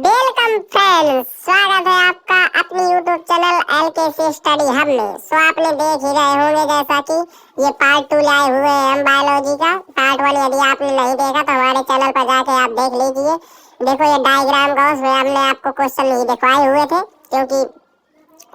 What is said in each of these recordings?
Welcome friends, स्वागत है आपका अपनी YouTube channel LKC study hub में। आपने देख ही रहे होंगे जैसा कि ये पार्ट 2 लाए हुए हैं हम बायोलॉजी का। पार्ट 1 यदि आपने नहीं देखा तो हमारे चैनल पर जाके आप देख लीजिए। देखो ये डायग्राम का उसमें हमने आपको क्वेश्चन नहीं दिखवाए हुए थे, क्योंकि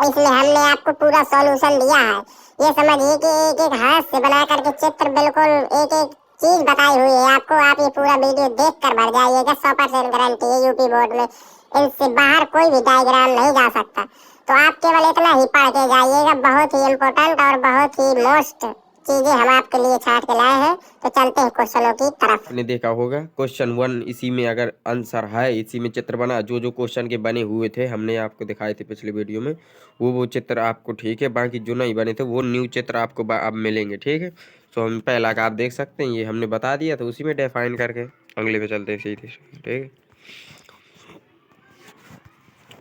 इसलिए हमने आपको पूरा सॉल्यूशन दिया है। ये समझिए कि एक एक हाथ से बना करके चित्र, बिल्कुल एक एक चीज बताई हुई है आपको। आप ये पूरा वीडियो देख कर भर जाइएगा, 100% गारंटी है। यूपी बोर्ड में इनसे बाहर कोई भी डायग्राम नहीं जा सकता, तो आप केवल इतना ही पढ़ के जाइएगा। बहुत ही इम्पोर्टेंट और बहुत ही मोस्ट चीजें हम आपके लिए छाट के लाए हैं। तो चलते हैं क्वेश्चनों की तरफ। आपने देखा होगा क्वेश्चन 1, इसी में अगर आंसर है, इसी में चित्र बना, जो जो क्वेश्चन के बने हुए थे हमने आपको दिखाए थे पिछले वीडियो में, वो चित्र आपको ठीक है। बाकी जो नहीं बने थे वो न्यू चित्र आपको अब मिलेंगे, ठीक है। तो हम पहला का आप देख सकते हैं, ये हमने बता दिया, तो उसी में डिफाइन करके अगले पे चलते हैं सीधे, ठीक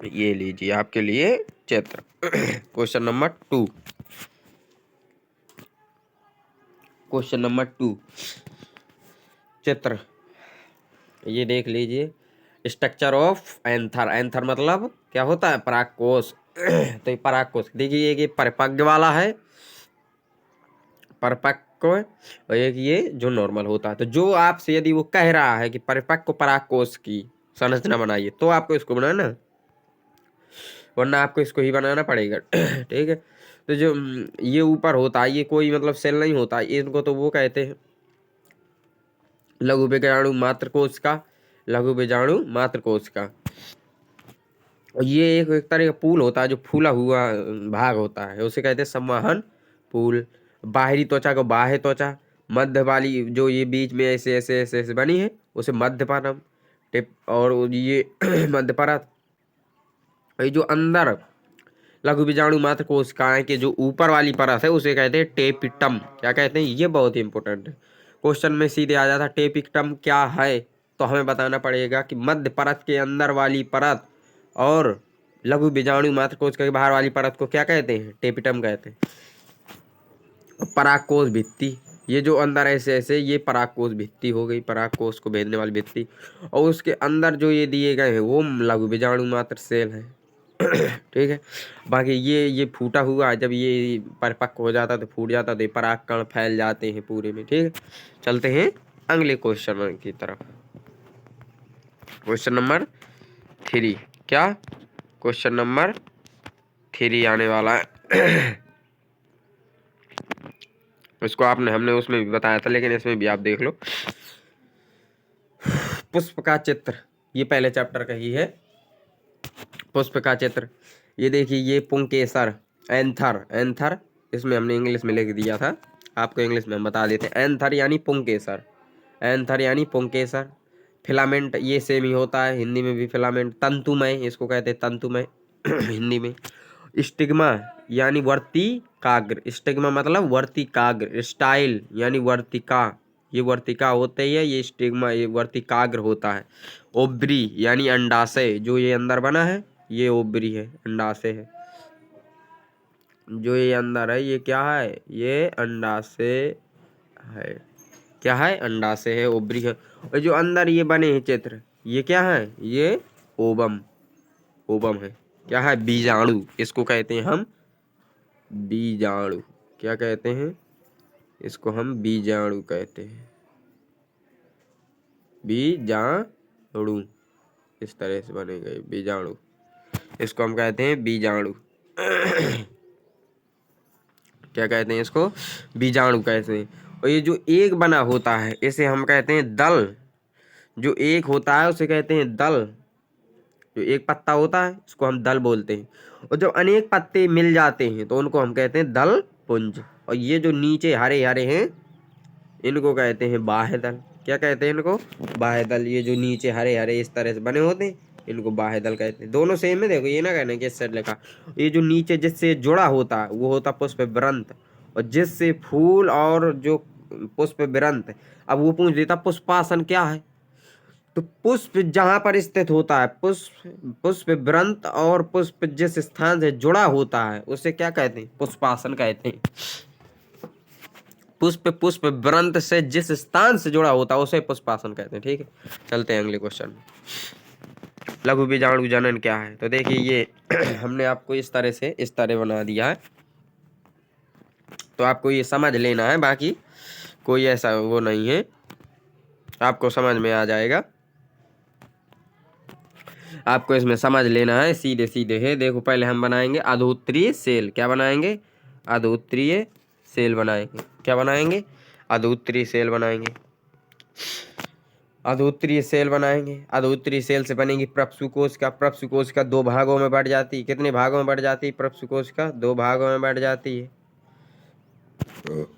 है। ये लीजिए आपके लिए चित्र क्वेश्चन नंबर 2। क्वेश्चन नंबर 2 चित्र ये देख लीजिए। Structure of anther. एंथर मतलब क्या होता है? परागकोश। तो ये परागकोश देखिए, एक ये परिपक्व वाला है, परिपक्व, और एक ये जो नॉर्मल होता है। तो जो आपसे यदि वो कह रहा है कि परिपक्व परागकोश की संरचना बनाइए, तो आपको इसको बनाना, वरना आपको इसको ही बनाना पड़ेगा। ठीक है। तो जो ये ऊपर होता है, ये कोई मतलब सेल नहीं होता, इनको तो वो कहते हैं लघु बीजाणु मात्र कोश का, लघु बीजाणु मात्र कोश का। और ये एक तरह का पूल होता है, जो फूला हुआ भाग होता है, उसे कहते हैं संवहन पूल। बाहरी त्वचा को बाह्य त्वचा, मध्य वाली जो ये बीच में ऐसे ऐसे ऐसे ऐसे बनी है उसे मध्य परम टिप, और ये मध्य परत। ये जो अंदर लघु बीजाणु मात्र कोशिकाएं के जो ऊपर वाली परत है उसे कहते हैं टेपिटम। क्या कहते हैं? ये बहुत ही इंपॉर्टेंट है, क्वेश्चन में सीधे आ जाता। टेपिटम क्या है? तो हमें बताना पड़ेगा कि मध्य परत के अंदर वाली परत और लघु बीजाणु मात्र कोशिका के बाहर वाली परत को क्या कहते हैं? टेपिटम कहते हैं। परागकोश भित्ति, ये जो अंदर ऐसे ऐसे, ये परागकोश भित्ति हो गई, परागकोश को भेजने वाली भित्ति। और उसके अंदर जो ये दिए गए हैं वो लघु बीजाणु मात्र सेल है। ठीक है। बाकी ये फूटा हुआ है, जब ये परिपक्व हो जाता तो फूट जाता, तो परागकण फैल जाते हैं पूरे में, ठीक है। चलते हैं अगले क्वेश्चन की तरफ। Question number 3। क्या? क्वेश्चन नंबर 3 आने वाला है। इसको हमने उसमें भी बताया था, लेकिन इसमें भी आप देख लो। पुष्प का चित्र, ये पहले चैप्टर का ही है। पुष्प का चित्र ये देखिए, ये पुंकेसर, एंथर। एंथर इसमें हमने इंग्लिश में लिख दिया था, आपको इंग्लिश में हम बता देते हैं। एंथर यानी पुंकेसर, एंथर यानी पुंकेसर। फिलामेंट ये सेम ही होता है, हिंदी में भी फिलामेंट। तंतुमय, इसको कहते हैं तंतुमय हिंदी में। स्टिग्मा यानी वर्तिकाग्र, स्टिग्मा मतलब वर्तिकाग्र। स्टाइल यानी वर्तिका, ये वर्तिका होते ही है, ये स्टिग्मा ये वर्तिकाग्र होता है। ओब्री यानी अंडाशय, जो ये अंदर बना है ये ओब्री है, अंडाशय है। जो ये अंदर है ये क्या है? ये अंडाशय है। क्या है? अंडाशय है, ओब्री है। और जो अंदर ये बने हैं चित्र, ये क्या है? ये ओवम, ओवम है। क्या है? बीजाणु, इसको कहते हैं हम बीजाणु। क्या कहते हैं? इसको हम बीजाणु कहते हैं, बीजाणु। इस तरह से बनेगा ये बीजाणु, इसको हम कहते हैं बीजाणु। क्या कहते हैं इसको? बीजाणु कहते हैं। और ये जो एक बना होता है इसे हम कहते हैं दल। जो एक होता है उसे कहते हैं दल। जो एक पत्ता होता है इसको हम दल बोलते हैं, और जब अनेक पत्ते मिल जाते हैं तो उनको हम कहते हैं दल पुंज। और ये जो नीचे हरे हरे हैं इनको कहते हैं बाह्य दल। क्या कहते हैं इनको? बाह्य दल। ये जो नीचे हरे हरे इस तरह से बने होते हैं इनको बाह्य दल कहते हैं। दोनों सेम है, देखो ये ना कहना कि इस साइड लिखा। ये जो नीचे जिससे जुड़ा होता है वो होता पुष्प वृंत, और जिससे फूल और जो पुष्प वृंत। अब वो पूछ देता पुष्पासन क्या है, तो पुष्प जहां पर स्थित होता है, पुष्प वृंत और पुष्प जिस स्थान से जुड़ा होता है उसे क्या कहते हैं? पुष्पासन कहते हैं। पुष्प वृंत से जिस स्थान से जुड़ा होता है उसे पुष्पासन कहते हैं, ठीक है। चलते हैं अगले क्वेश्चन में। लघु बीजाणु जनन क्या है। तो देखिए ये हमने आपको इस तरह बना दिया है, तो आपको ये समझ लेना है, बाकी कोई ऐसा वो नहीं है, आपको समझ में आ जाएगा। आपको इसमें समझ लेना है, सीधे सीधे है। देखो पहले हम बनाएंगे अधोत्तरीय सेल। क्या बनाएंगे? अधोत्तरीय सेल बनाएंगे। क्या बनाएंगे? अधोत्तरीय सेल बनाएंगे। अधोत्तरीय सेल बनाएंगे। अधोत्तरीय सेल से बनेगी प्रपसु कोशिका। प्रपसु कोशिका दो भागों में बढ़ जाती है। कितने भागों में बढ़ जाती है प्रपसु कोशिका? दो भागों में बढ़ जाती है।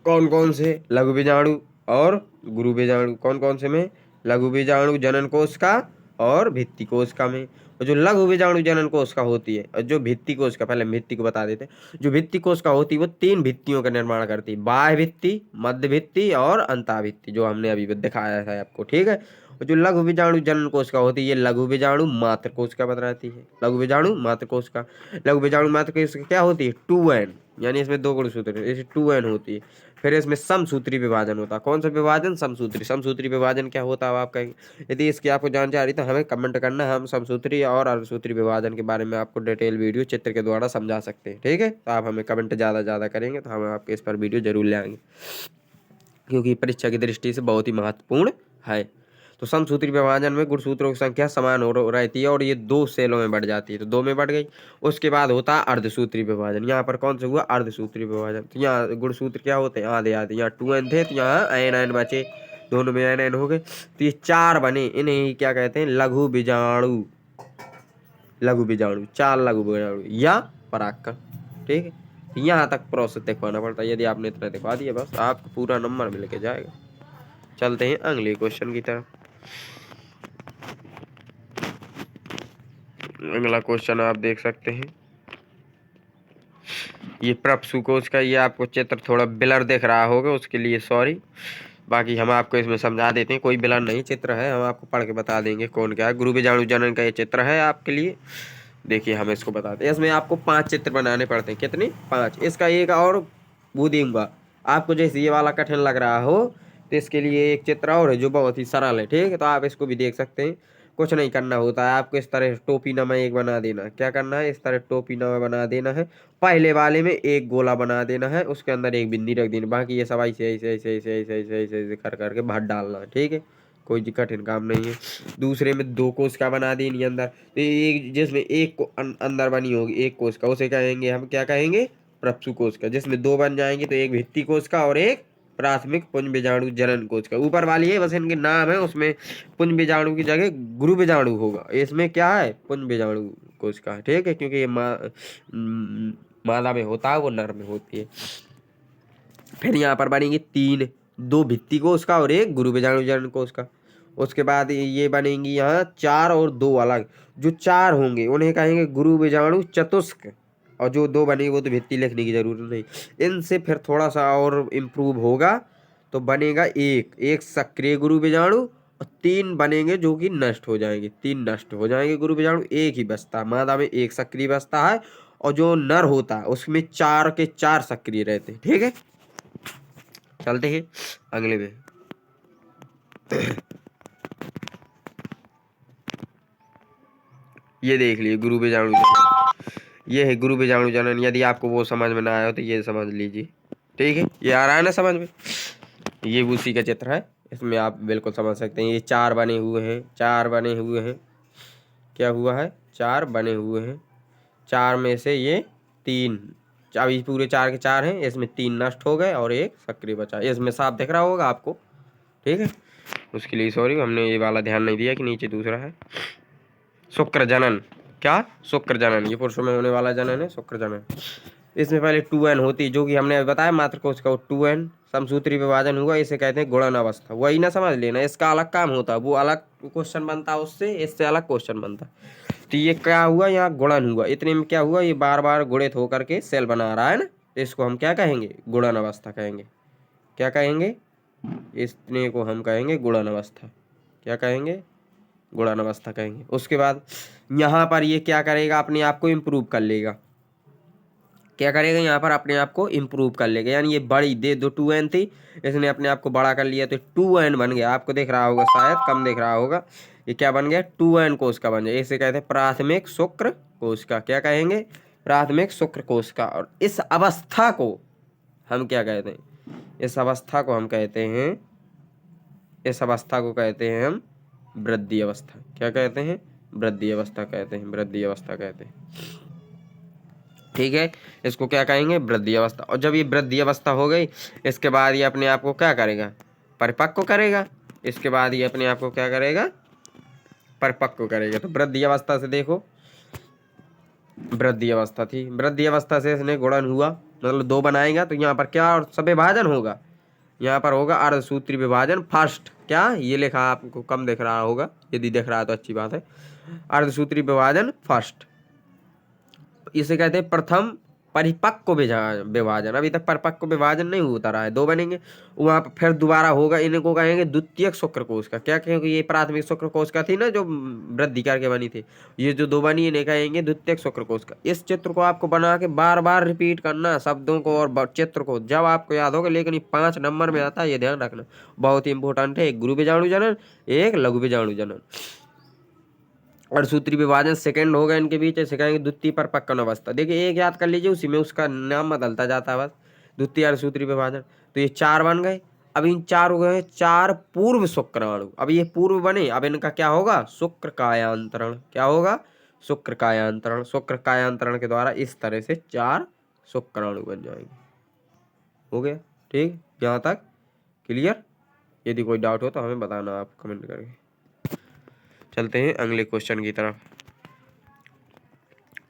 कौन कौन से? लघु बीजाणु और गुरु बीजाणु। कौन कौन से में? लघु बीजाणु जनन कोशिका और भित्ति कोशिका में। और जो लघु बीजाणु जनन कोशिका होती है और जो भित्ति कोशिका, पहले भित्ति को बता देते हैं। जो भित्ति कोशिका होती है वो 3 भित्तियों का निर्माण करती है, बाह्य भित्ति, मध्य भित्ति और अंतःभित्ति, जो हमने अभी दिखाया था आपको। ठीक है। और जो लघु बीजाणु जनन कोशिका होती है ये लघु बीजाणु मात्र कोशिका बताती है। लघु बीजाणु मात्र कोशिका। लघु बीजाणु मात्र कोशिका क्या होती है? 2n, यानी इसमें 2 गुणसूत्र, इसे 2n होती है। फिर इसमें समसूत्री विभाजन होता है। कौन सा विभाजन? समसूत्री। समसूत्री विभाजन क्या होता है आप कहेंगे? यदि इसकी आपको जानकारी तो हमें कमेंट करना, हम समसूत्री और अर्धसूत्री विभाजन के बारे में आपको डिटेल वीडियो चित्र के द्वारा समझा सकते हैं। ठीक है। तो आप हमें कमेंट ज़्यादा करेंगे तो हम आपके इस पर वीडियो जरूर ले आएंगे, क्योंकि परीक्षा की दृष्टि से बहुत ही महत्वपूर्ण है। तो समसूत्री विभाजन में गुणसूत्रों की संख्या समान हो रहती है और ये 2 सेलों में बढ़ जाती है, तो 2 में बढ़ गई। उसके बाद होता है अर्धसूत्री विभाजन। यहाँ पर कौन सा हुआ? अर्धसूत्री विभाजन। तो यहाँ गुणसूत्र क्या होते हैं? आधे आधे। यहाँ 2n थे तो यहाँ n बचे, दोनों में n हो गए, तो ये 4 बने। इन्हें ही क्या कहते हैं? लघु बीजाणु। लघु बीजाणु, 4 लघु बीजाणु या परागकण। ठीक है। यहाँ तक प्रोसेस दिखवाना पड़ता है। यदि आपने इतना दिखवा दिया बस आपको पूरा नंबर मिल के जाएगा। चलते हैं अगले क्वेश्चन की तरफ। अगला क्वेश्चन आप देख सकते हैं, ये प्रपसु कोश का, ये आपको चित्र थोड़ा ब्लर दिख रहा होगा, उसके लिए सॉरी। बाकी हम आपको इसमें समझा देते हैं, कोई ब्लर नहीं चित्र है, हम आपको पढ़ के बता देंगे कौन क्या है। गुरु बीजाणु जनन का ये चित्र है आपके लिए। देखिए हम इसको बताते हैं। इसमें आपको 5 चित्र बनाने पड़ते हैं। कितने? 5। इसका एक और वो दूंगा आपको, जैसे ये वाला कठिन लग रहा हो तो इसके लिए एक चित्र और है जो बहुत ही सरल है। ठीक है। तो आप इसको भी देख सकते हैं। कुछ नहीं करना होता है आपको, इस तरह टोपीनामा एक बना देना। क्या करना है? इस तरह टोपीनामा बना देना है। पहले वाले में एक गोला बना देना है, उसके अंदर एक बिंदी रख देनी, बाकी ये सब ऐसे ऐसे ऐसे ऐसे ऐसे ऐसे ऐसे ऐसे कर करके भर डालना है। ठीक है। कोई कठिन काम नहीं है। दूसरे में 2 कोशिका बना देनी अंदर, तो एक जिसमें एक को अंदर बनी होगी एक कोशिका, उसे कहेंगे हम, क्या कहेंगे? प्रपसु कोशिका। जिसमें 2 बन जाएंगे तो एक भित्ति कोशिका और एक प्राथमिक पुंज बीजाणु जनन कोशिका। ऊपर वाली है बस इनके नाम है, उसमें पुंज बीजाणु की जगह गुरु बीजाणु होगा। इसमें क्या है? पुंज बीजाणु कोशिका है। ठीक है। क्योंकि ये मादा में होता है, वो नर में होती है। फिर यहाँ पर बनेंगी 3, 2 भित्ति कोशिका और एक गुरु बीजाणु जनन कोशिका। उसके बाद ये बनेंगी यहाँ 4 और 2 अलग। जो 4 होंगे उन्हें कहेंगे गुरु बीजाणु चतुष्क, और जो 2 बनेगी वो तो भित्ति लिखने की जरूरत नहीं। इनसे फिर थोड़ा सा और इम्प्रूव होगा तो बनेगा एक सक्रिय गुरु बीजाणु और 3 बनेंगे जो कि नष्ट हो जाएंगे। 3 नष्ट हो जाएंगे गुरु बीजाणु, एक ही बचता है। मादा में 1 सक्रिय बचता है और जो नर होता है उसमें 4 के 4 सक्रिय रहते हैं। ठीक है। चलते हैं अगले में। ये देख लिए गुरु बीजाणु जनन, ये है गुरु बीजाणु जनन। यदि आपको वो समझ में ना आया तो ये समझ लीजिए। ठीक है। ये आ रहा है ना समझ में? ये उसी का चित्र है, इसमें आप बिल्कुल समझ सकते हैं। ये 4 बने हुए हैं, 4 बने हुए हैं। क्या हुआ है? 4 बने हुए हैं। 4 में से ये 3, अभी पूरे 4 के 4 हैं, इसमें 3 नष्ट हो गए और एक सक्रिय बचा। इसमें साफ दिख रहा होगा आपको। ठीक है। उसके लिए सॉरी, हमने ये वाला ध्यान नहीं दिया कि नीचे दूसरा है। शुक्र जनन। क्या? शुक्र जनन। ये पुरुषों में होने वाला जनन है, शुक्र जनन। इसमें पहले 2n होती, जो कि हमने अभी बताया मात्र कोशिका 2n। समसूत्री विभाजन हुआ, इसे कहते हैं गुणन अवस्था। वही ना समझ लेना, इसका अलग काम होता है, वो अलग क्वेश्चन बनता है उससे, इससे अलग क्वेश्चन बनता है। तो ये क्या हुआ? यहाँ गुणन हुआ। इतने में क्या हुआ? ये बार बार गुणित होकर के सेल बना रहा है ना, तो इसको हम क्या कहेंगे? गुणन अवस्था कहेंगे। क्या कहेंगे? इतने को हम कहेंगे गुणन अवस्था। क्या कहेंगे? गुणन अवस्था कहेंगे। उसके बाद यहाँ पर ये क्या करेगा? अपने आप को इम्प्रूव कर लेगा। क्या करेगा यहाँ पर अपने आप को इम्प्रूव कर लेगा, यानी ये बड़ी दे दो 2n थी, इसने अपने आप को बड़ा कर लिया तो 2n बन गया। आपको दिख रहा होगा, शायद कम दिख रहा होगा, ये क्या बन गया 2n कोशिका बन गया। इसे कहते हैं प्राथमिक शुक्र कोशिका। क्या कहेंगे? प्राथमिक शुक्र कोशिका। और इस अवस्था को हम क्या कहते हैं? इस अवस्था को हम कहते हैं, इस अवस्था को कहते हैं हम वृद्धि अवस्था। क्या कहते हैं? वृद्धि अवस्था कहते हैं, वृद्धि अवस्था कहते हैं। ठीक है, इसको क्या कहेंगे? वृद्धि अवस्था। और जब ये वृद्धि अवस्था हो गई, इसके बाद ये अपने आप को क्या करेगा? परिपक्व करेगा। इसके बाद ये अपने आप को क्या करेगा? परिपक्व करेगा। तो वृद्धि अवस्था से देखो, वृद्धि अवस्था थी, वृद्धि अवस्था से इसने गुणन हुआ, मतलब 2 बनाएगा तो यहाँ पर क्या और सब विभाजन होगा? यहाँ पर होगा अर्धसूत्री विभाजन फर्स्ट। क्या ये लिखा आपको कम दिख रहा होगा, यदि दिख रहा है तो अच्छी बात है। अर्धसूत्री विभाजन फर्स्ट, इसे कहते हैं प्रथम परिपक्व विभाजन। अभी तक परिपक्व विभाजन नहीं होता रहा है, 2 बनेंगे, वहां पर फिर दोबारा होगा, इनको कहेंगे द्वितीयक शुक्र कोशिका। क्या? क्योंकि ये प्राथमिक शुक्र कोशिका थी ना जो वृद्धि करके बनी थी, ये जो 2 बनी इन्हें कहेंगे द्वितीयक शुक्र कोशिका। इस चित्र को आपको बना के बार बार रिपीट करना, शब्दों को और चित्र को, जब आपको याद होगा। लेकिन ये 5 नंबर में आता है, ये ध्यान रखना, बहुत ही इंपॉर्टेंट है। एक गुरु बीजाणु जनन, एक लघु बीजाणु जनन। अर्धसूत्री विभाजन सेकंड होगा इनके बीच, ऐसे कहेंगे द्वितीय परिपक्व अवस्था। देखिए एक याद कर लीजिए, उसी में उसका नाम बदलता जाता है बस, द्वितीय अर्धसूत्री विभाजन। तो ये 4 बन गए। अब इन 4 हो गए 4 पूर्व शुक्राणु। अब ये पूर्व बने, अब इनका क्या होगा? शुक्र कायांतरण। क्या होगा? शुक्र कायांतरण। शुक्र कायांतरण के द्वारा इस तरह से 4 शुक्राणु बन जाएंगे। हो गया? ठीक, यहाँ तक क्लियर? यदि कोई डाउट हो तो हमें बताना आप कमेंट करके। चलते हैं अगले क्वेश्चन की तरफ।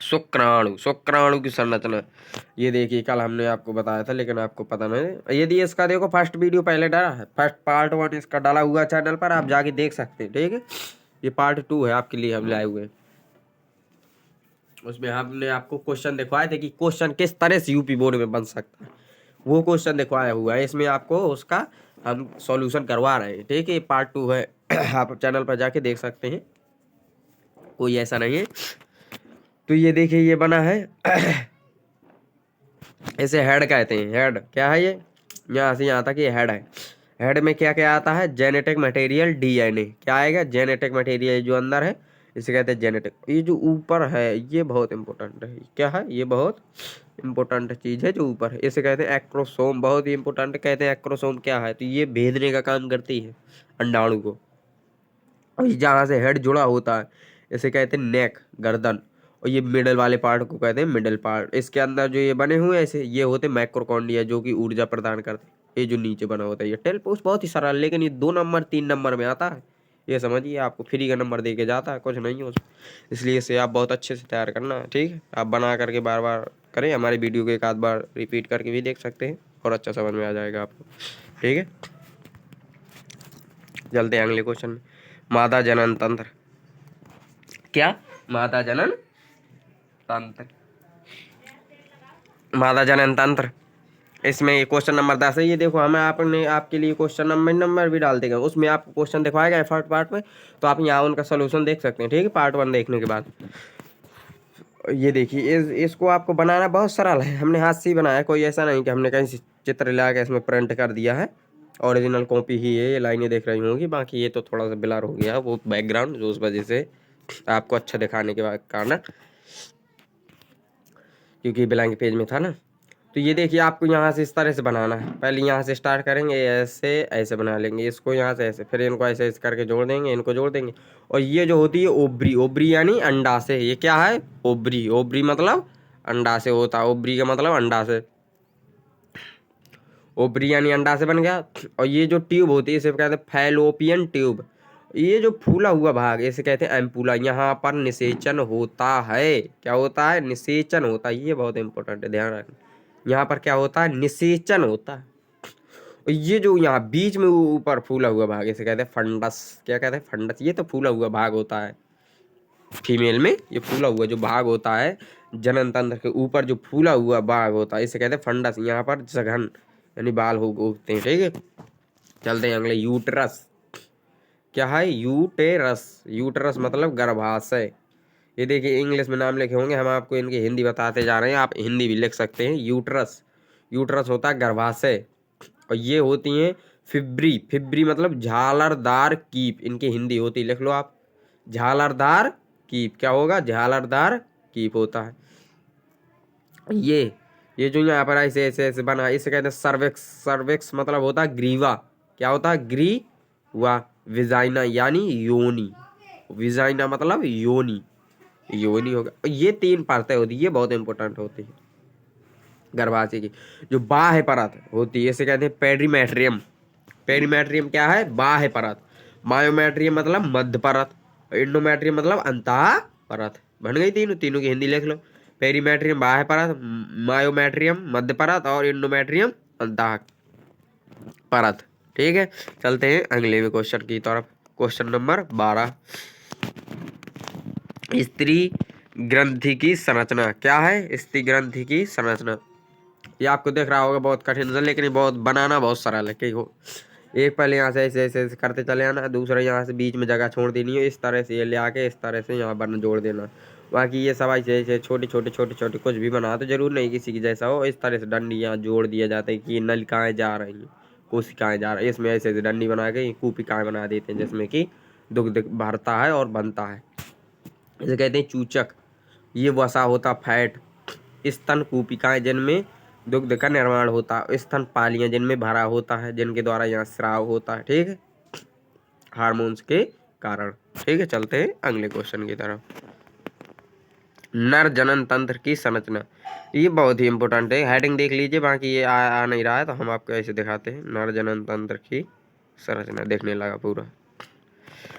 शुक्राणु, शुक्राणु की संरचना। ये देखिए कल हमने आपको बताया था, लेकिन आपको पता नहीं। यदि इसका देखो फर्स्ट वीडियो पहले डाला है, फर्स्ट पार्ट 1 इसका डाला हुआ चैनल पर, आप जाके देख सकते हैं। ठीक है, ये पार्ट 2 है आपके लिए हम लाए हुए। उसमें हमने आपको क्वेश्चन दिखवाए थे कि क्वेश्चन किस तरह से यूपी बोर्ड में बन सकता है, वो क्वेश्चन दिखवाया हुआ है। इसमें आपको उसका हम सॉल्यूशन करवा रहे हैं। ठीक है, पार्ट 2 है, आप चैनल पर जाके देख सकते हैं, कोई ऐसा नहीं है। तो ये देखिए ये बना है, इसे हेड कहते हैं। हेड क्या है? ये यहाँ से यहाँ तक ये हेड है। हेड में क्या क्या आता है? Genetic material, DNA. क्या आएगा? जेनेटिक मटेरियल जो अंदर है इसे कहते हैं जेनेटिक। ये जो ऊपर है ये बहुत इंपॉर्टेंट है। क्या है? ये बहुत इंपॉर्टेंट चीज है जो ऊपर है, इसे कहते हैं एक्रोसोम। बहुत ही इंपॉर्टेंट कहते हैं एक्रोसोम। क्या है? तो ये भेदने का काम करती है अंडाणु को। और जहाँ से हेड जुड़ा होता है इसे कहते हैं नेक, गर्दन। और ये मिडल वाले पार्ट को कहते हैं मिडल पार्ट। इसके अंदर जो ये बने हुए ऐसे, ये होते हैं माइक्रोकॉन्ड्रिया, जो कि ऊर्जा प्रदान करते हैं। ये जो नीचे बना होता है ये टेलपोस्ट, बहुत ही सरल, लेकिन ये 2 नंबर 3 नंबर में आता है। ये समझिए, आपको फ्री का नंबर दे के जाता है, कुछ नहीं है उसमें। इसलिए इसे आप बहुत अच्छे से तैयार करना। ठीक है, आप बना करके बार बार करें, हमारी वीडियो को एक आध बार रिपीट करके भी देख सकते हैं और अच्छा समझ में आ जाएगा आपको। ठीक है, चलते हैं अगले क्वेश्चन में। मादा जनन तंत्र। क्या? मादा जनन तंत्र, मादा जनन तंत्र। इसमें ये क्वेश्चन नंबर 10 है। ये देखो, हमें आपने आपके लिए क्वेश्चन नंबर भी डाल देगा, उसमें आपको क्वेश्चन दिखवाएगा फर्स्ट पार्ट में, तो आप यहाँ उनका सोल्यूशन देख सकते हैं। ठीक है, पार्ट 1 देखने के बाद। ये देखिए इसको आपको बनाना बहुत सरल है, हमने हाथ से ही बनाया, कोई ऐसा नहीं कि हमने कहीं से चित्र ला के इसमें प्रिंट कर दिया है। ओरिजिनल कॉपी ही है, ये लाइनें देख रही होंगी, बाकी ये तो थोड़ा सा ब्लर हो गया वो बैकग्राउंड, जो उस वजह से आपको अच्छा दिखाने के बाद कारण, क्योंकि ब्लैंक पेज में था ना। तो ये देखिए आपको यहाँ से इस तरह से बनाना है। पहले यहाँ से स्टार्ट करेंगे, ऐसे ऐसे बना लेंगे इसको, यहाँ से ऐसे, फिर इनको ऐसे ऐसे करके जोड़ देंगे, इनको जोड़ देंगे। और ये जो होती है ओब्री, ओब्री यानी अंडा से। ये क्या है? ओब्री। ओब्री मतलब अंडा से होता है, ओब्री का मतलब अंडा से। ओब्री यानी अंडा से बन गया। और ये जो ट्यूब होती है इसे कहते हैं फैलोपियन ट्यूब। ये जो फूला हुआ भाग इसे कहते हैं एम्पूला। यहाँ पर निषेचन होता है। क्या होता है? निषेचन होता है। ये बहुत इंपॉर्टेंट है, ध्यान रखना। यहाँ पर क्या होता है? निषेचन होता है। और ये जो यहाँ बीच में ऊपर फूला हुआ भाग इसे कहते हैं फंडस। क्या कहते हैं? फंडस। ये तो फूला हुआ भाग होता है फीमेल में, ये फूला हुआ जो भाग होता है जनन तंत्र के ऊपर, जो फूला हुआ भाग होता है इसे कहते हैं फंडस। यहाँ पर सघन यानी बाल उगते हैं। ठीक है, चलते हैं अगले। यूटरस। क्या है? यूटेरस। यूटरस मतलब गर्भाशय। ये देखिए इंग्लिश में नाम लिखे होंगे, हम आपको इनकी हिंदी बताते जा रहे हैं, आप हिंदी भी लिख सकते हैं। यूट्रस, यूट्रस होता है गर्भाशय। और ये होती हैं फिब्री, फिब्री मतलब झालरदार कीप, इनकी हिंदी होती, लिख लो आप, झालरदार कीप। क्या होगा? झालरदार कीप होता है। ये जो यहाँ पर ऐसे ऐसे ऐसे बना, इसे कहते हैं सर्वेक्स। सर्वेक्स मतलब होता है ग्रीवा। क्या होता है? ग्रीवा। विजाइना यानी योनी, विजाइना मतलब योनी, योनी होगा। ये 3 परतें होती है, ये बहुत इंपॉर्टेंट होती है गर्भाशय की। जो बाह्य परत होती है इसे कहते हैं पेरीमेट्रियम। पेरीमेट्रियम क्या है? बाह्य परत। मायोमेट्रियम मतलब मध्य परत। इंडोमेट्रियम मतलब अंतः परत। बन गई तीनों, तीनों की हिंदी लिख लो। पेरीमेट्रियम बाह्य परत, मायोमेट्रियम मध्य परत और इंडोमेट्रियम अंतः परत। ठीक है, चलते हैं अगले में क्वेश्चन की तरफ। क्वेश्चन नंबर 12, स्त्री ग्रंथि की संरचना। क्या है? स्त्री ग्रंथि की संरचना। ये आपको दिख रहा होगा बहुत कठिन है, लेकिन ये बहुत बनाना बहुत सरल है। ठीक हो, एक पहले यहाँ से ऐसे ऐसे ऐसे करते चले आना, दूसरा यहाँ से बीच में जगह छोड़ देनी है, इस तरह से ये ले आके इस तरह से यहाँ पर जोड़ देना। बाकी ये सब ऐसे ऐसे छोटे छोटे छोटे छोटे कुछ भी बना, तो जरूर नहीं किसी की जैसा हो। इस तरह से डंडी यहाँ जोड़ दिया जाता है कि ये नलिकाएँ जा रही हैं, कोशिकाएँ जा रही हैं, इसमें ऐसे ऐसे डंडी बना के कूपिकाएँ बना देते हैं, जिसमें कि दुग्ध भरता है और बनता है। इसे कहते हैं चूचक। ये वसा होता फैट। स्तन कूपिकाएँ जिनमें दुग्ध का निर्माण होता है। स्तन पालियाँ जिनमें भरा होता है, जिनके द्वारा यहाँ स्राव होता है। ठीक है, हार्मोन्स के कारण। ठीक है, चलते हैं अगले क्वेश्चन की तरफ। नर जनन तंत्र की संरचना। ये बहुत ही इंपॉर्टेंट है, हेडिंग देख लीजिए, बाकी ये आ नहीं रहा है तो हम आपको ऐसे दिखाते हैं। नर जनन तंत्र की संरचना देखने लगा पूरा।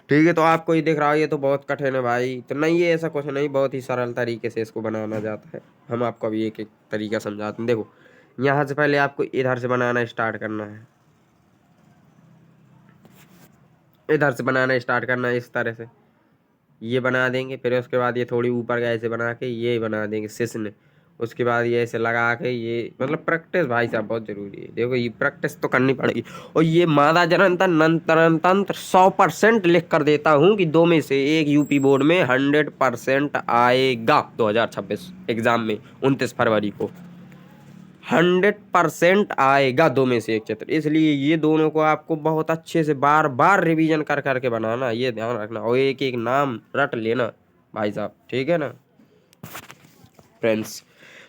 ठीक है, तो आपको ये दिख रहा है, ये तो बहुत कठिन है भाई, तो नहीं, ये ऐसा कुछ नहीं, बहुत ही सरल तरीके से इसको बनाना जाता है। हम आपको अभी एक एक तरीका समझाते हैं। देखो, यहाँ से पहले आपको इधर से बनाना स्टार्ट करना है, इधर से बनाना स्टार्ट करना है, इस तरह से ये बना देंगे। फिर उसके बाद ये थोड़ी ऊपर का ऐसे बना के ये बना देंगे शिश्न। उसके बाद ये ऐसे लगा के ये, मतलब प्रैक्टिस भाई साहब बहुत जरूरी है। देखो, ये प्रैक्टिस तो करनी पड़ेगी। और ये मादा जनन तंत्र तंत्र 100% लिख कर देता हूँ कि 2 में से एक यूपी बोर्ड में 100% आएगा 2026 एग्जाम में 29 फरवरी को 100% आएगा, 2 में से एक चित्र। इसलिए ये दोनों को आपको बहुत अच्छे से बार बार रिवीजन कर करके बनाना, ये ध्यान रखना, और एक एक नाम रट लेना भाई साहब। ठीक है ना फ्रेंड्स?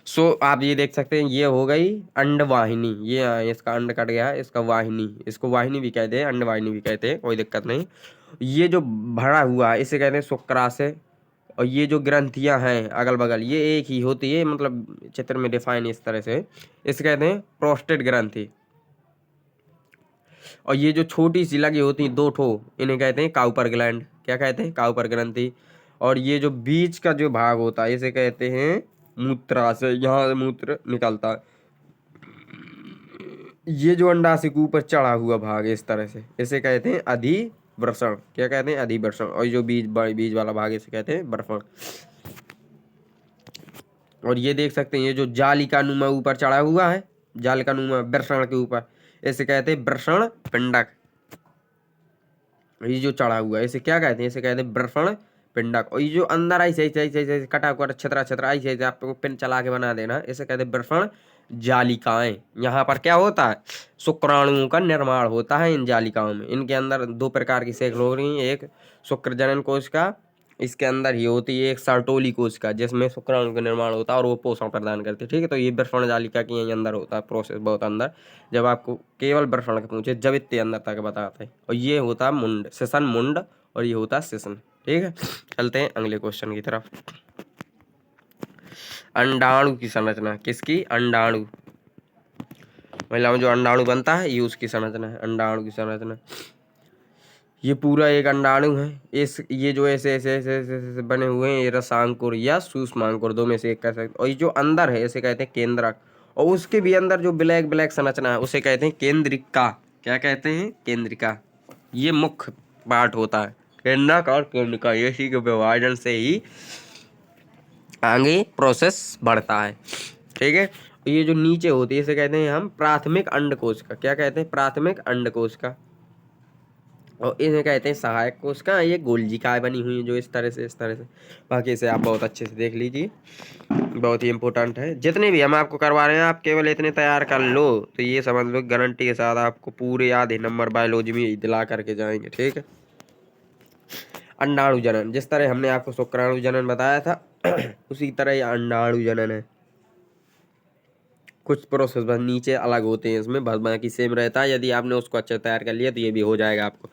सो आप ये देख सकते हैं, ये हो गई अंडवाहिनी। ये इसका अंड कट गया है, इसका वाहिनी, इसको वाहिनी भी कहते हैं, अंडवाहिनी भी कहते हैं, कोई दिक्कत नहीं। ये जो भरा हुआ है इसे कहते हैं शुक्राशय। और ये जो ग्रंथियां हैं अगल बगल, ये एक ही होती है, मतलब चित्र में डिफाइन इस तरह से, इसे कहते हैं प्रोस्टेट ग्रंथि। और ये जो छोटी सी लगी होती है 2 ठो, इन्हें कहते हैं काउपर ग्लैंड। क्या कहते हैं? काउपर ग्रंथि। और ये जो बीच का जो भाग होता है इसे कहते हैं मूत्राशय, यहाँ से मूत्र निकलता है। ये जो अंडाशय के ऊपर चढ़ा हुआ भाग है इस तरह से, इसे कहते हैं अधिवृषण। क्या कहते हैं? अधिवृषण। और जो बीज वाला भाग है इसे कहते हैं वृषण। और ये देख सकते हैं, ये जो जालिका नुमा ऊपर चढ़ा हुआ है, जालिका नुमा वृषण के ऊपर, इसे कहते हैं वृषण पिंडक। ये जो चढ़ा हुआ है इसे क्या कहते हैं? इसे कहते हैं वृषण पिंडक। और ये जो अंदर ऐसे ऐसे ऐसे ऐसे कटा हुआ छतरा छतरा ऐसे ऐसे आपको पिन चला के बना देना, इसे कहते हैं वृषण जालिकाएं। यहाँ पर क्या होता है? शुक्राणुओं का निर्माण होता है इन जालिकाओं में। इनके अंदर 2 प्रकार की सेल हो रही हैं, एक शुक्रजनन कोशिका, इसके अंदर ही होती है एक सर्टोली कोशिका, जिसमें शुक्राणु का निर्माण होता है और वो पोषण प्रदान करती है। ठीक है, तो ये वृषण जालिका के यहीं अंदर होता है प्रोसेस, बहुत अंदर। जब आपको केवल वृषण का पूछे, जब इतने अंदर तक बताते हैं। और ये होता है मुंड, शिशन मुंड, और ये होता है शिशन। ठीक है, चलते हैं अगले क्वेश्चन की तरफ। अंडाणु की संरचना। किसकी? अंडाणु। महिलाओं में जो अंडाणु बनता है ये उसकी संरचना है, अंडाणु की संरचना। ये पूरा एक अंडाणु है। ये जो ऐसे ऐसे ऐसे ऐसे ऐसे बने हुए हैं, ये रसांकुर या सूक्ष्मांकुर, 2 में से एक कह सकते। और ये जो अंदर है इसे कहते हैं केंद्रक। और उसके भी अंदर जो ब्लैक ब्लैक संरचना है उसे कहते हैं केंद्रिका। क्या कहते हैं? केंद्रिका। ये मुख्य पार्ट होता है, केंद्रक और केंद्रिका। इसी के विभाजन से ही आगे प्रोसेस बढ़ता है। ठीक है, ये जो नीचे होती है इसे कहते हैं हम प्राथमिक अंडकोश का। क्या कहते हैं? प्राथमिक अंडकोश का। और इन्हें कहते हैं सहायक कोशिका। ये गोलजिकाएं बनी हुई हैं जो इस तरह से। बाकी इसे आप बहुत अच्छे से देख लीजिए, बहुत ही इम्पोर्टेंट है। जितने भी हम आपको करवा रहे हैं आप केवल इतने तैयार कर लो तो ये समझ लो गारंटी के साथ आपको पूरे आधे नंबर बायोलॉजी में दिला करके जाएंगे, ठीक है। अंडाणु जनन, जिस तरह हमने आपको शुक्राणु जनन बताया था उसी तरह ये अंडाणु जनन है। कुछ प्रोसेस बस नीचे अलग होते हैं, इसमें बस बाकी सेम रहता है। यदि आपने उसको अच्छे तैयार कर लिया तो ये भी हो जाएगा आपको।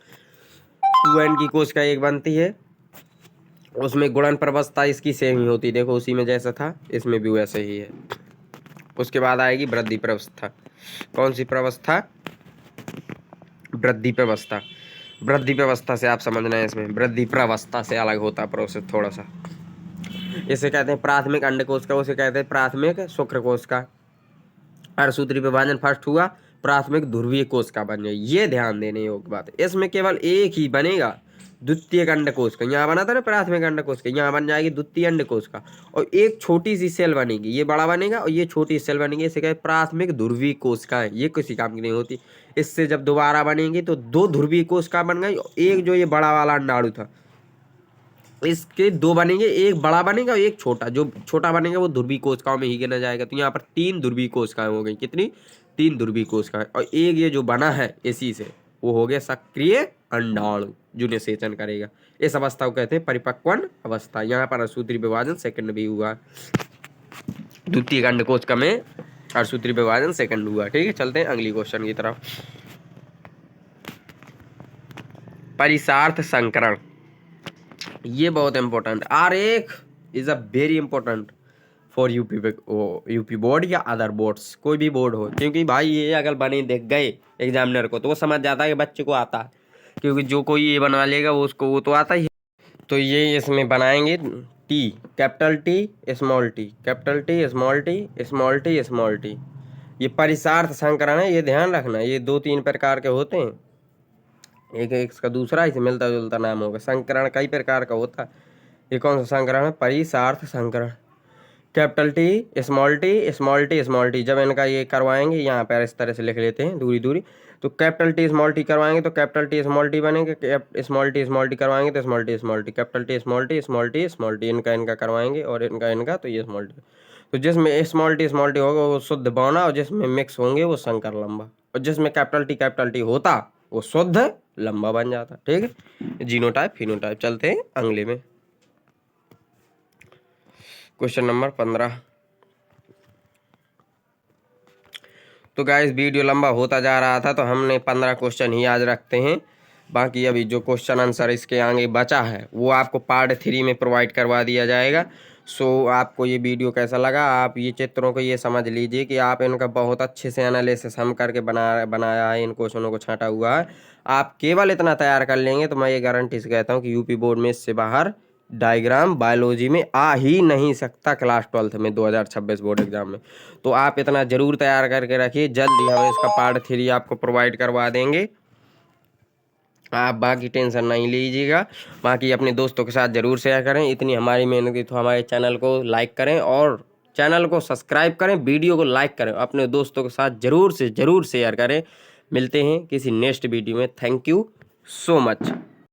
2n की कोशिका एक बनती है, उसमें गुणन प्रवस्था इसकी सेम ही होती है, देखो उसी में जैसा था इसमें भी वैसे ही है। उसके बाद आएगी वृद्धि प्रवस्था। कौन सी प्रवस्था? वृद्धि प्रवस्था। वृद्धि प्रवस्था से आप समझना है, इसमें वृद्धि प्रवस्था से अलग होता है प्रोसेस थोड़ा सा। इसे कहते हैं प्राथमिक अंडकोश का, उसे कहते हैं प्राथमिक शुक्रकोश का। अर्धसूत्री विभाजन फर्स्ट हुआ, प्राथमिक ध्रुवीय कोश का बन जाए। ये ध्यान देने योग्य बात है, इसमें केवल एक ही बनेगा द्वितीय अंडकोश का। यहाँ बना था ना प्राथमिक अंडकोश का, यहाँ बन जाएगी द्वितीय अंडकोश का। और एक छोटी सी सेल बनेगी, ये बड़ा बनेगा और ये छोटी सेल बनेगी, इसे कहते प्राथमिक ध्रुवीय कोशिका है। ये किसी काम की नहीं होती। इससे जब दोबारा बनेंगी तो 2 ध्रुवीय कोशिका बन गई। एक जो ये बड़ा वाला अंडाणु था इसके 2 बनेंगे, एक बड़ा बनेगा और एक छोटा। जो छोटा बनेगा वो ध्रुवीय कोशिकाओं में ही गिना जाएगा। तो यहाँ पर 3 ध्रुवीय कोशिकाएं हो गई। कितनी? 3 ध्रुवीय कोशिकाएं। और एक ये जो बना है इसी से वो हो गया सक्रिय अंडाणु जो निषेचन करेगा। इस अवस्था को कहते हैं परिपक्वन अवस्था। यहाँ पर अर्धसूत्री विभाजन सेकंड भी हुआ, द्वितीय अंडकोशिका में अर्धसूत्री विभाजन सेकंड हुआ, ठीक है। चलते हैं अगली क्वेश्चन की तरफ। परिसार्थ संकरण, ये बहुत इंपॉर्टेंट। आरेख is a very important for UP board या अदर बोर्ड्स, कोई भी बोर्ड हो। क्योंकि भाई ये अगर बने देख गए एग्जामिनर को तो वो समझ जाता है कि बच्चे को आता है, क्योंकि जो कोई ये बनवा लेगा वो उसको वो तो आता ही है। तो ये इसमें बनाएंगे T, capital T small T, capital T small T, small T small T. ये परिसार्थ संकरण है, ये ध्यान रखना। ये 2-3 प्रकार के होते हैं, एक इसका दूसरा इसे मिलता जुलता नाम होगा। संकरण कई प्रकार का होता है। ये कौन सा संकरण है? परिसार्थ संकरण। Capital T small T small T small T. जब इनका ये करवाएंगे यहाँ पर इस तरह से लिख लेते हैं दूरी दूरी। तो कैपिटल टी स्मॉल टी करवाएंगे तो कैपिटल टी स्मॉल टी बनेंगे, स्मॉल टी करवाएंगे तो small T, capital T small T small T, इनका करवाएंगे और इनका तो ये स्मॉल टी। तो जिसमें स्मॉल टी होगा वो शुद्ध बौना, और जिसमें मिक्स होंगे वो संकर लंबा, और जिसमें कैपिटल टी होता वो शुद्ध लंबा बन जाता, ठीक है। Genotype phenotype. चलते हैं अगले में, क्वेश्चन नंबर 15। तो गाइस वीडियो लंबा होता जा रहा था तो हमने 15 क्वेश्चन ही आज रखते हैं। बाकी अभी जो क्वेश्चन आंसर इसके आगे बचा है वो आपको पार्ट 3 में प्रोवाइड करवा दिया जाएगा। सो आपको ये वीडियो कैसा लगा, आप ये चित्रों को ये समझ लीजिए कि आप इनका बहुत अच्छे से एनालिसिस हम करके बनाया है, इन क्वेश्चनों को छांटा हुआ है। आप केवल इतना तैयार कर लेंगे तो मैं ये गारंटी से कहता हूँ कि यूपी बोर्ड में इससे बाहर डायग्राम बायोलॉजी में आ ही नहीं सकता, क्लास 12th में 2026 बोर्ड एग्जाम में। तो आप इतना जरूर तैयार करके रखिए, जल्दी हम इसका पार्ट 3 आपको प्रोवाइड करवा देंगे। आप बाकी टेंशन नहीं लीजिएगा। बाकी अपने दोस्तों के साथ ज़रूर शेयर करें, इतनी हमारी मेहनत। तो हमारे चैनल को लाइक करें और चैनल को सब्सक्राइब करें, वीडियो को लाइक करें, अपने दोस्तों के साथ ज़रूर से ज़रूर शेयर करें। मिलते हैं किसी नेक्स्ट वीडियो में। Thank you so much.